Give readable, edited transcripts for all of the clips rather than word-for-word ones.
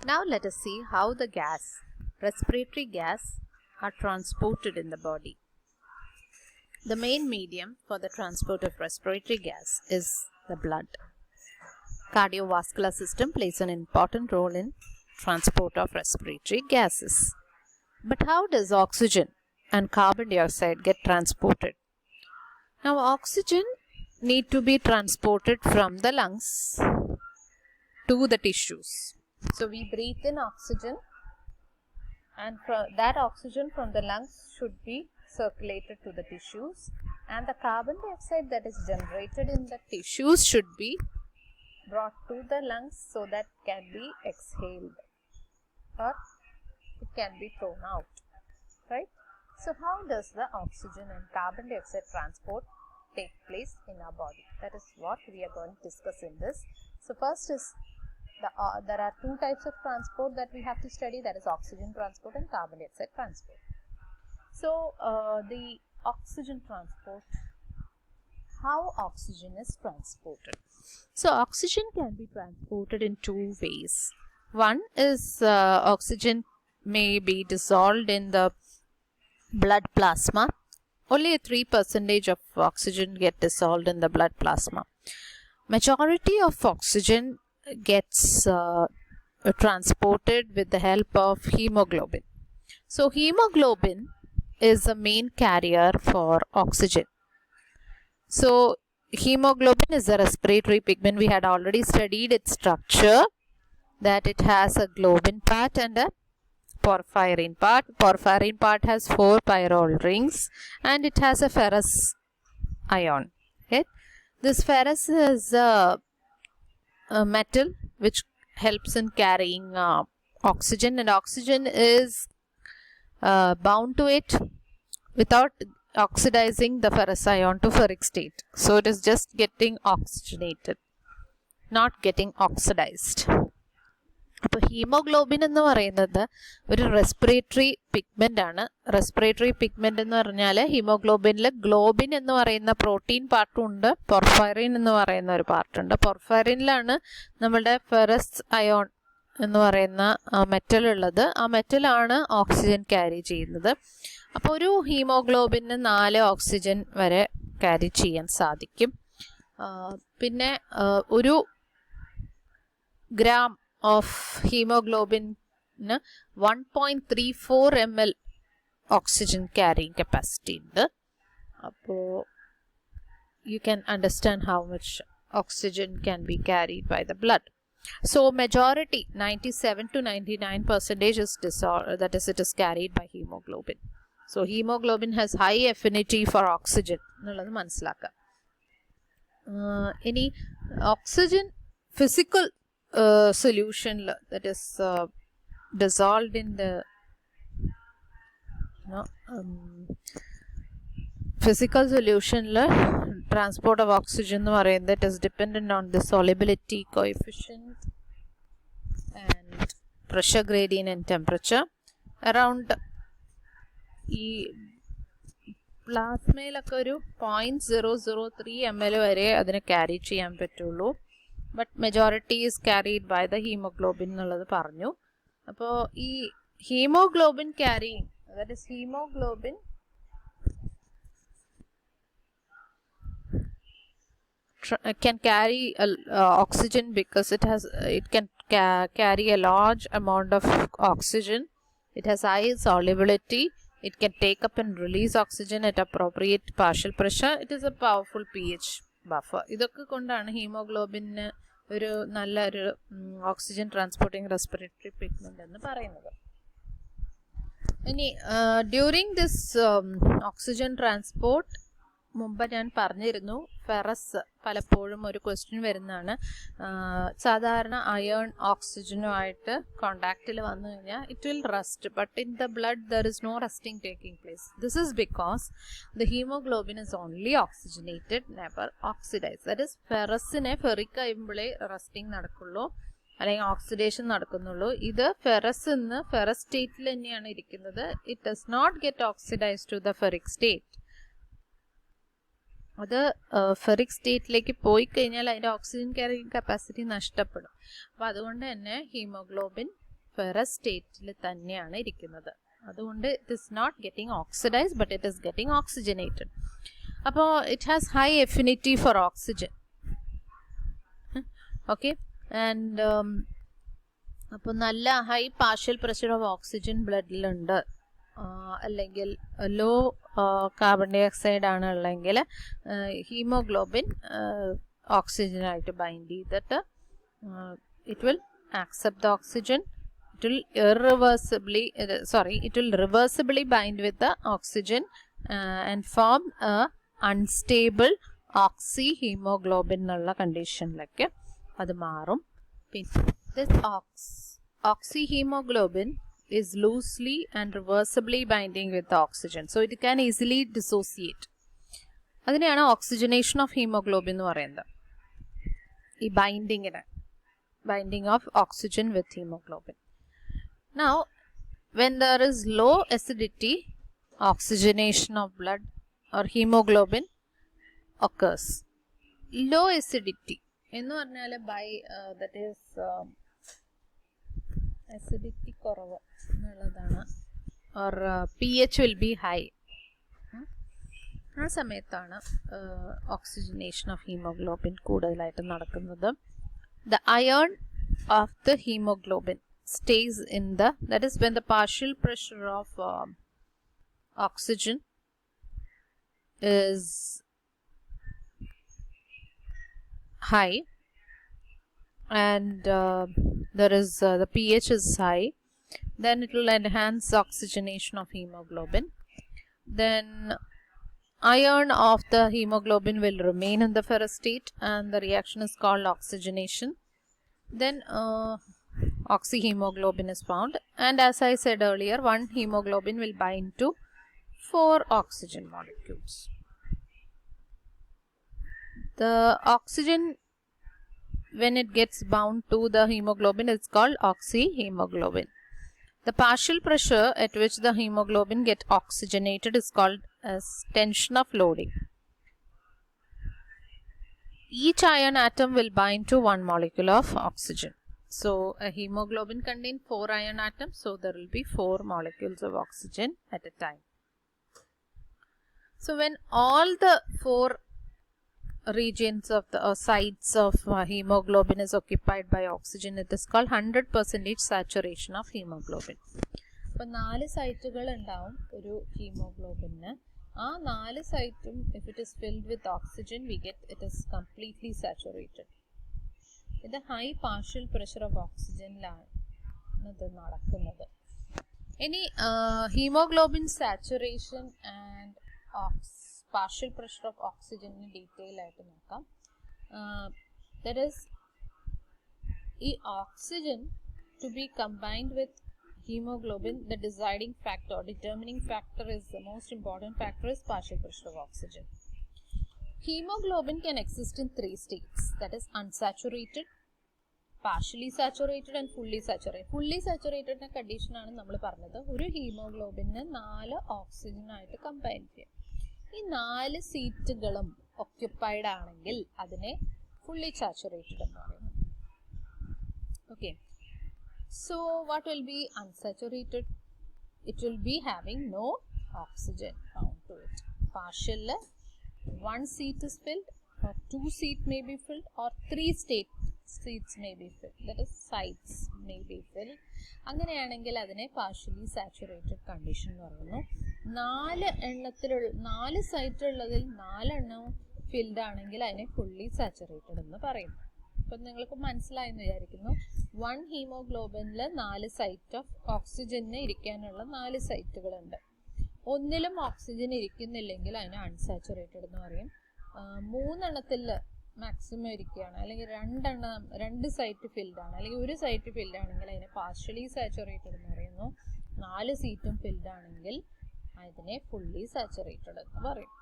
Now let us see how the respiratory gas, are transported in the body. The main medium for the transport of respiratory gas is the blood. Cardiovascular system plays an important role in transport of respiratory gases. But how does oxygen and carbon dioxide get transported? Now oxygen need to be transported from the lungs to the tissues. So we breathe in oxygen, and that oxygen from the lungs should be circulated to the tissues, and the carbon dioxide that is generated in the tissues should be brought to the lungs so that it can be exhaled or it can be thrown out, right? So how does the oxygen and carbon dioxide transport take place in our body? That is what we are going to discuss in this. So first is there are two types of transport that we have to study, that is oxygen transport and carbon dioxide transport. So the oxygen transport, how oxygen is transported. So oxygen can be transported in two ways. One is oxygen may be dissolved in the blood plasma. Only 3% of oxygen get dissolved in the blood plasma. Majority of oxygen gets transported with the help of hemoglobin. So hemoglobin is the main carrier for oxygen. So hemoglobin is a respiratory pigment. We had already studied its structure, that it has a globin part and a porphyrin part. Porphyrin part has 4 pyrrole rings and it has a ferrous ion. Okay? This ferrous is a metal which helps in carrying oxygen, and oxygen is bound to it without oxidizing the ferrous ion to ferric state. So it is just getting oxygenated, not getting oxidized. അപ്പോൾ haemoglobin എന്ന് പറയുന്നത് ഒരു respiratory pigment ആണ്. Respiratory pigment എന്ന് പറഞ്ഞാൽ ഹീമോഗ്ലോബിനിൽ globin എന്ന് പറയുന്ന protein പാർട്ടും ഉണ്ട്, പോർഫൈറിൻ എന്ന് പറയുന്ന ഒരു പാർട്ടുണ്ട്. പോർഫൈറിനിലാണ് നമ്മുടെ ഫെറസ് അയോൺ എന്ന് പറയുന്ന മെറ്റൽ ഉള്ളത്. ആ മെറ്റലാണ് ഓക്സിജൻ ക്യാരി ചെയ്യുന്നത്. അപ്പോൾ ഒരു ഹീമോഗ്ലോബിന് 4 ഓക്സിജൻ വരെ ക്യാരി ചെയ്യാൻ സാധിക്കും. പിന്നെ ഒരു gram of hemoglobin 1.34 ml oxygen carrying capacity ഉണ്ട്. അപ്പോൾ you can understand how much oxygen can be carried by the blood. So majority 97 to 99% is dissolved, that is, it is carried by hemoglobin. So hemoglobin has high affinity for oxygen എന്നുള്ളത് മനസ്സിലാക്കാം. ഇനി oxygen physical solution, that is dissolved in the physical solution transport of oxygen എന്ന് പറയുന്നത് that is dependent on the solubility coefficient and pressure gradient and temperature. Around ഈ പ്ലാസ്മയിലൊക്കെ ഒരു 0.003 ml വരെ അതിനെ carry ചെയ്യാൻ പറ്റുള്ളൂ. But majority is carried by the hemoglobin എന്നുള്ളത് പറഞ്ഞു. അപ്പോൾ ഈ hemoglobin carrying, that is hemoglobin can carry oxygen because it can carry a large amount of oxygen. It has high solubility. It can take up and release oxygen at appropriate partial pressure. It is a powerful pH buffer. ഇതൊക്കെ കൊണ്ടാണ് haemoglobin ഒരു നല്ലൊരു oxygen transporting respiratory pigment എന്ന് പറയുന്നത്. ഇനി during this oxygen transport മുമ്പ് ഞാൻ പറഞ്ഞിരുന്നു, ഫെറസ് പലപ്പോഴും ഒരു ക്വസ്റ്റ്യൻ വരുന്നതാണ്. സാധാരണ അയേൺ ഓക്സിജനുമായിട്ട് കോണ്ടാക്റ്റിൽ വന്നു കഴിഞ്ഞാൽ it will rust, but in the blood there is no rusting taking place. This is because the haemoglobin is only oxygenated, never oxidise. That is ഫെറസിനെ ഫെറിക് ആകുമ്പോഴേ റസ്റ്റിംഗ് നടക്കുള്ളൂ, അല്ലെങ്കിൽ ഓക്സിഡേഷൻ നടക്കുന്നുള്ളൂ. ഇത് ഫെറസ് സ്റ്റേറ്റിൽ തന്നെയാണ് ഇരിക്കുന്നത്. It does not get oxidise to the ferric state. അത് ഫെറിക് സ്റ്റേറ്റിലേക്ക് പോയി കഴിഞ്ഞാൽ അതിൻ്റെ ഓക്സിജൻ ക്യാരിങ് കപ്പാസിറ്റി നഷ്ടപ്പെടും. അപ്പോൾ അതുകൊണ്ട് തന്നെ ഹീമോഗ്ലോബിൻ ഫെറസ് സ്റ്റേറ്റിൽ തന്നെയാണ് ഇരിക്കുന്നത്. അതുകൊണ്ട് it is not getting oxidised but it is getting oxygenated. അപ്പോൾ it has high affinity for oxygen. Okay, and അപ്പോൾ നല്ല high partial pressure of oxygen ബ്ലഡിലുണ്ട്, അല്ലെങ്കിൽ ലോ കാർബൺ ഡൈ ഓക്സൈഡ് ആണ് ഉള്ളെങ്കിൽ ഹീമോഗ്ലോബിൻ ഓക്സിജനായിട്ട് ബൈൻഡ് ചെയ്തിട്ട് it will accept the oxygen. It will reversibly bind with the oxygen and form a unstable oxyhemoglobin എന്നുള്ള കണ്ടീഷനിലേക്ക് അത് മാറും. This oxyhemoglobin is loosely and reversibly binding with the oxygen, so it can easily dissociate. അതിനെയാണ് oxygenation of haemoglobin എന്ന് പറയുന്നത്. ഈ binding of oxygen with hemoglobin. Now, when there is low acidity, oxygenation of blood or hemoglobin occurs. Low acidity എന്ന് പറഞ്ഞാൽ that is acidity കുറവ് എന്നുള്ളതാണ്, or pH will be high. ആ സമയത്താണ് ഓക്സിജനേഷൻ ഓഫ് ഹീമോഗ്ലോബിൻ കൂടുതലായിട്ട് നടക്കുന്നത്. The iron of the hemoglobin stays in that is when the partial pressure of oxygen is high and there is the pH is high, then it will enhance oxygenation of hemoglobin. Then iron of the hemoglobin will remain in the ferrous state and the reaction is called oxygenation. Then oxyhemoglobin is found, and as I said earlier, one hemoglobin will bind to 4 oxygen molecules. The oxygen, when it gets bound to the hemoglobin, is called oxyhemoglobin. The partial pressure at which the hemoglobin gets oxygenated is called as tension of loading. Each iron atom will bind to 1 molecule of oxygen. So a hemoglobin contains 4 iron atoms, so there will be 4 molecules of oxygen at a time. So when all the 4 regions of the sites of hemoglobin is occupied by oxygen, it is called 100% saturation of hemoglobin. അപ്പോൾ 4 സൈറ്റുകൾ ഉണ്ടാവും ഒരു haemoglobin. ആ 4 സൈറ്റും if it is filled with oxygen, we get it is completely saturated. ഇത് high partial pressure of ഓക്സിജനിലാണ് ഇത് നടക്കുന്നത്. ഇനി haemoglobin saturation and partial pressure of ഓക്സിജന് ഡീറ്റെയിൽ ആയിട്ട് നോക്കാം. ദാറ്റ് ഈസ് ഈ oxygen to be combined with hemoglobin, the determining factor is the most important factor is partial pressure of oxygen. Hemoglobin can exist in 3 states, that is unsaturated, partially saturated and fully saturated. Fully saturated ന്റെ condition ആണ് നമ്മൾ പറഞ്ഞത്. ഒരു haemoglobin 4 oxygen ആയിട്ട് combine ചെയ്യാം. ഈ 4 സീറ്റുകളും occupied ആണെങ്കിൽ അതിനെ fully saturated എന്ന് പറയുന്നു. Okay. So what will be unsaturated? It will be having no oxygen bound to it. Partial, 1 seat is filled, or 2 seat may be filled, or 3 seats may be filled. That is sites may be filled. അങ്ങനെയാണെങ്കിൽ അതിനെ partially saturated condition എന്ന് പറയുന്നു. 4 site ഉള്ളതിൽ 4 എണ്ണം filled ആണെങ്കിൽ അതിനെ fully saturated എന്ന് പറയുന്നു. അപ്പം നിങ്ങൾക്ക് മനസ്സിലായെന്ന് വിചാരിക്കുന്നു. 1 ഹീമോഗ്ലോബിനിൽ 4 സൈറ്റ് ഓഫ് ഓക്സിജന് ഇരിക്കാനുള്ള 4 സൈറ്റുകളുണ്ട്. ഒന്നിലും ഓക്സിജൻ ഇരിക്കുന്നില്ലെങ്കിൽ അതിനെ അൺസാച്ചുറേറ്റഡ് എന്ന് പറയും. 3 എണ്ണത്തിൽ മാക്സിമം ഇരിക്കുകയാണ്, അല്ലെങ്കിൽ 2 സൈറ്റ് ഫിൽഡ് ആണ്, അല്ലെങ്കിൽ 1 സൈറ്റ് ഫിൽഡ് ആണെങ്കിൽ അതിനെ പാർഷ്യലി സാച്ചുറേറ്റഡ് എന്ന് പറയുന്നു. 4 സീറ്റും ഫിൽഡ് ആണെങ്കിൽ അതിനെ ഫുള്ളി സാച്ചുറേറ്റഡ് എന്ന് പറയും.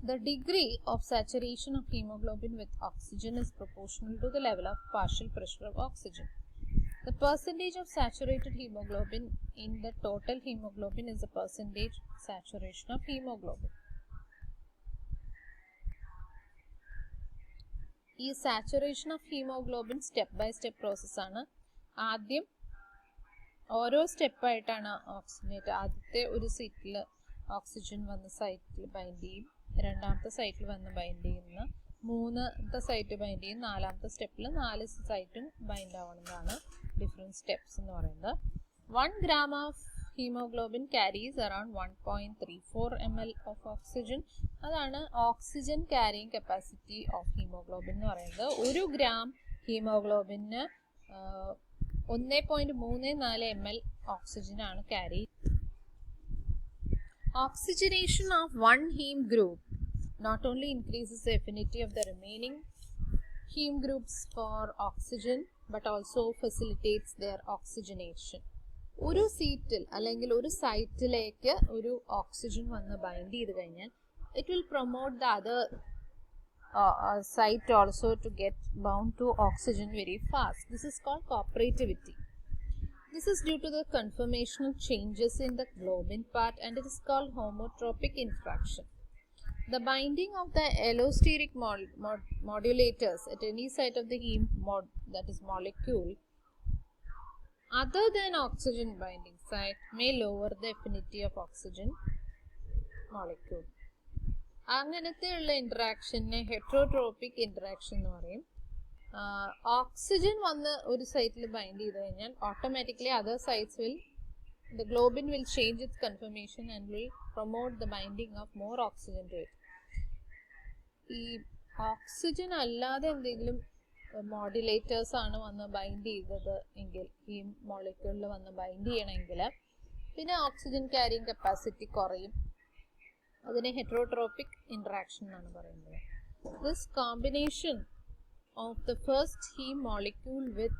The degree of saturation of hemoglobin with oxygen is proportional to the level of partial pressure of oxygen. The percentage of saturated hemoglobin in the total hemoglobin is the percentage saturation of hemoglobin. ഈ saturation of haemoglobin step by step പ്രോസസ്സാണ്. ആദ്യം ഓരോ സ്റ്റെപ്പായിട്ടാണ് oxygenate. ആദ്യത്തെ ഒരു സൈറ്റിൽ oxygen വന്ന സൈറ്റിൽ bind ചെയ്യും, രണ്ടാമത്തെ സൈറ്റിൽ വന്ന് ബൈൻഡ് ചെയ്യുന്ന, മൂന്നാമത്തെ സൈറ്റ് ബൈൻഡ് ചെയ്യും, നാലാമത്തെ സ്റ്റെപ്പിൽ 4 സൈറ്റും ബൈൻഡ് ആവുന്നതാണ് ഡിഫറെൻറ്റ് സ്റ്റെപ്സ് എന്ന് പറയുന്നത്. 1 gram of haemoglobin carries around 1.34 ml of oxygen. അതാണ് oxygen carrying capacity of haemoglobin എന്ന് പറയുന്നത്. 1 gram ഹീമോഗ്ലോബിന് 1.34 ml ഓക്സിജനാണ് carry. Oxygenation of one heme group not only increases the affinity of the remaining heme groups for oxygen but also facilitates their oxygenation. ഒരു സീറ്റിൽ അല്ലെങ്കിൽ ഒരു സൈറ്റിലേക്ക് ഒരു ഓക്സിജൻ വന്ന് ബൈൻഡ് ചെയ്ത് കഴിഞ്ഞാൽ it will promote the other site also to get bound to oxygen very fast. This is called cooperativity. This is due to the conformational changes in the globin part and it is called homotropic interaction. The binding of the allosteric modulators at any site of the heme molecule other than oxygen binding site may lower the affinity of oxygen molecule. അങ്ങനത്തെയുള്ള ഇൻട്രാക്ഷനെ ഹെട്രോട്രോപിക് interaction എന്ന് പറയും. Oxygen വന്ന് ഒരു സൈറ്റിൽ bind ചെയ്ത് കഴിഞ്ഞാൽ automatically other sites the globin will change its conformation and will promote the binding of more oxygen to it. ഈ oxygen അല്ലാതെ എന്തെങ്കിലും മോഡുലേറ്റേഴ്സ് ആണ് വന്ന് ബൈൻഡ് ചെയ്തത് എങ്കിൽ, ഈ മോളിക്യൂളിൽ വന്ന് ബൈൻഡ് ചെയ്യണമെങ്കിൽ പിന്നെ ഓക്സിജൻ ക്യാരിയിങ് കപ്പാസിറ്റി കുറയും. അതിനെ ഹെട്രോട്രോപിക് ഇൻട്രാക്ഷൻ എന്നാണ് പറയുന്നത്. This combination of the first heme molecule with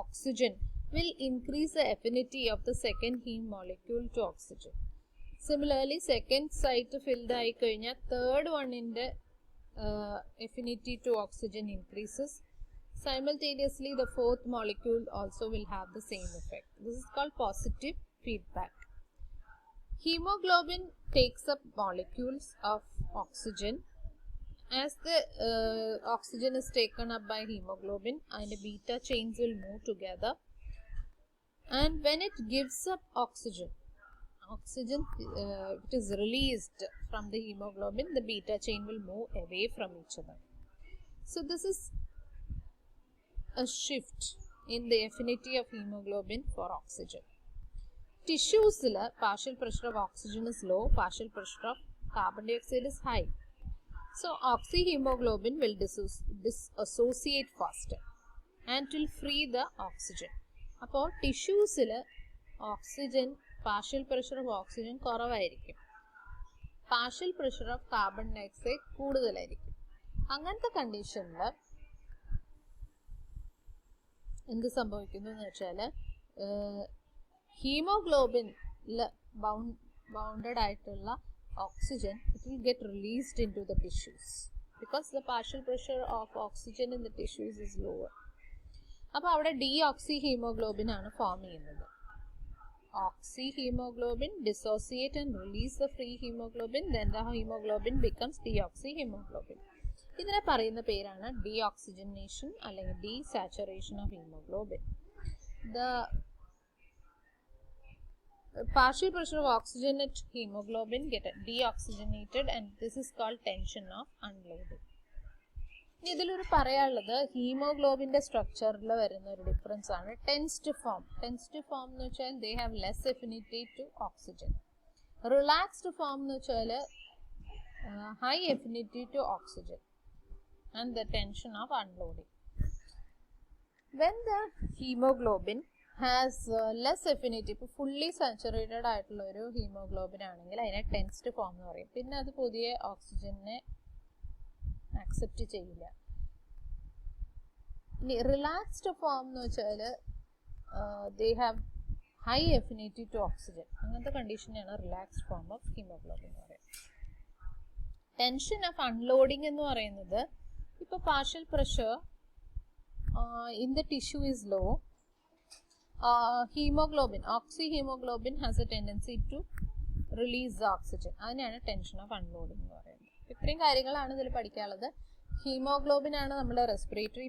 oxygen will increase the affinity of the second heme molecule to oxygen. Similarly, second site filled ആയി കഴിഞ്ഞാൽ third one ന്റെ affinity to oxygen increases. Simultaneously, the fourth molecule also will have the same effect. This is called positive feedback. Hemoglobin takes up molecules of oxygen. As the oxygen is taken up by hemoglobin and the beta chains will move together, and when it gives up oxygen it is released from the hemoglobin, the beta chain will move away from each other. So this is a shift in the affinity of hemoglobin for oxygen. Tissues partial pressure of oxygen is low, partial pressure of carbon dioxide is high. So oxyhemoglobin will dissociate faster and will free the oxygen. അപ്പോൾ ടിഷ്യൂസിൽ oxygen partial pressure of oxygen കുറവായിരിക്കും, partial pressure of carbon dioxide കൂടുതലായിരിക്കും. അങ്ങനത്തെ കണ്ടീഷനിൽ എന്ത് സംഭവിക്കുന്നു എന്ന് വെച്ചാൽ ഹീമോഗ്ലോബിനിൽ ബൗണ്ടഡ് ആയിട്ടുള്ള oxygen, it will get released into the tissues because the partial pressure of oxygen in the tissues is lower. അപ്പോൾ അവിടെ deoxyhemoglobin ആണ് ഫോം ചെയ്യുന്നത്. Oxyhemoglobin dissociate and release the free hemoglobin, then the hemoglobin becomes deoxyhemoglobin. ഇതിനെ പറയുന്ന പേരാണ് deoxygenation അല്ലെങ്കിൽ desaturation of hemoglobin. The partial pressure of oxygenated hemoglobin get deoxygenated and this is called tension of unloading. ഇതിലൊരു പറയാനുള്ളത് ഹീമോഗ്ലോബിന്റെ സ്ട്രക്ചറിൽ വരുന്ന ഒരു difference ആണ് ടെൻസ്ഡ് ഫോം. ടെൻസ്ഡ് ഫോം എന്ന് വെച്ചാൽ they have less affinity to oxygen. Relaxed form എന്ന് വെച്ചാൽ high affinity to oxygen and the tension of unloading. When the haemoglobin has less affinity, ഇപ്പോൾ ഫുള്ളി സാച്ചുറേറ്റഡ് ആയിട്ടുള്ള ഒരു ഹീമോഗ്ലോബിൻ ആണെങ്കിൽ അതിനെ ടെൻസ്ഡ് ഫോം എന്ന് പറയും. പിന്നെ അത് പുതിയ ഓക്സിജനെ ആക്സെപ്റ്റ് ചെയ്യില്ല. ഇനി റിലാക്സ്ഡ് ഫോം എന്ന് വെച്ചാൽ they have high affinity to oxygen. അങ്ങനത്തെ കണ്ടീഷനാണ് റിലാക്സ്ഡ് ഫോം ഓഫ് ഹീമോഗ്ലോബിൻ എന്ന് പറയുന്നത്. ടെൻഷൻ ഓഫ് അൺലോഡിങ് എന്ന് പറയുന്നത് ഇപ്പോൾ partial pressure in the tissue is low, hemoglobin, oxyhemoglobin has a tendency to release the oxygen. അതിനാണ് ടെൻഷൻ ഓഫ് അൺലോഡിങ് എന്ന് പറയുന്നത്. ഇത്രയും കാര്യങ്ങളാണ് ഇതിൽ പഠിക്കാനുള്ളത്. ഹീമോഗ്ലോബിൻ ആണ് നമ്മുടെ റെസ്പിറേറ്ററി